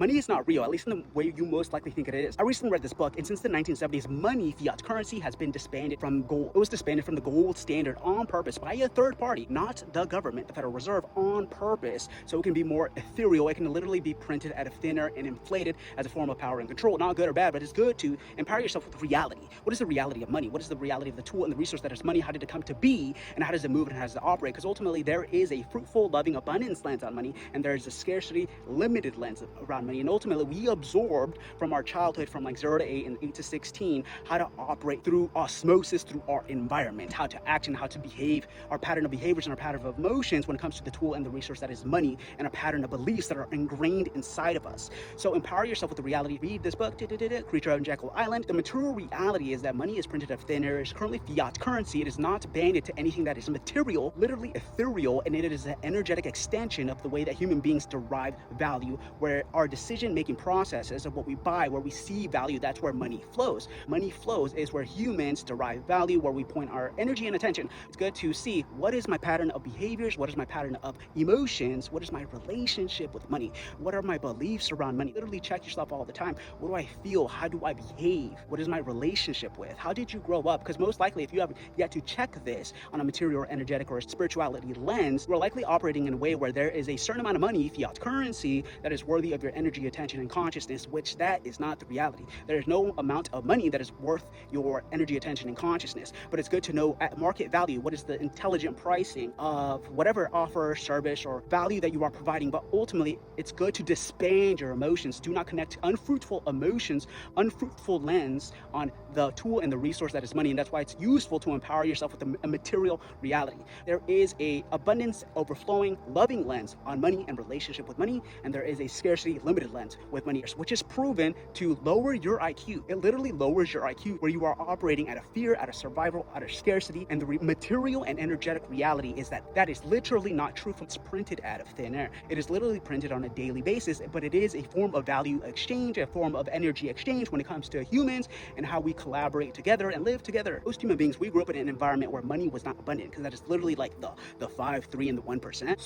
Money is not real, at least in the way you most likely think it is. I recently read this book, and since the 1970s, money, fiat currency, has been disbanded from gold. It was disbanded from the gold standard on purpose by a third party, not the government, the Federal Reserve, on purpose, so it can be more ethereal. It can literally be printed out of thin air and inflated as a form of power and control. Not good or bad, but it's good to empower yourself with reality. What is the reality of money? What is the reality of the tool and the resource that is money? How did it come to be, and how does it move, and how does it operate? Because ultimately, there is a fruitful, loving, abundance lens on money, and there is a scarcity, limited lens around money. And ultimately, we absorbed from our childhood, from like 0 to 8 and 8 to 16, how to operate through osmosis, through our environment, how to act and how to behave, our pattern of behaviors and our pattern of emotions when it comes to the tool and the resource that is money, and a pattern of beliefs that are ingrained inside of us. So empower yourself with the reality. Read this book, Creature on Jekyll Island. The material reality is that money is printed of thin air. It's currently fiat currency. It is not banded to anything that is material, literally ethereal, and it is an energetic extension of the way that human beings derive value, where our decision-making processes of what we buy, where we see value, that's where money flows. Money flows is where humans derive value, where we point our energy and attention. It's good to see, what is my pattern of behaviors? What is my pattern of emotions? What is my relationship with money? What are my beliefs around money? Literally check yourself all the time. What do I feel? How do I behave? What is my relationship with? How did you grow up? Because most likely, if you have yet to check this on a material or energetic or spirituality lens, you're likely operating in a way where there is a certain amount of money, fiat currency, that is worthy of your energy, attention, and consciousness, which that is not the reality. There is no amount of money that is worth your energy, attention, and consciousness. But it's good to know at market value, what is the intelligent pricing of whatever offer, service, or value that you are providing. But ultimately, it's good to disband your emotions. Do not connect unfruitful emotions, unfruitful lens on the tool and the resource that is money. And that's why it's useful to empower yourself with a material reality. There is a abundance, overflowing, loving lens on money and relationship with money, and there is a scarcity, limited lens with money, which is proven to lower your IQ. It literally lowers your IQ, where you are operating out of fear, out of survival, out of scarcity. And the material and energetic reality is that is literally not true. It's printed out of thin air. It is literally printed on a daily basis, but it is a form of value exchange, a form of energy exchange when it comes to humans and how we collaborate together and live together. Most human beings, we grew up in an environment where money was not abundant, because that is literally like the 5, 3, and the 1%.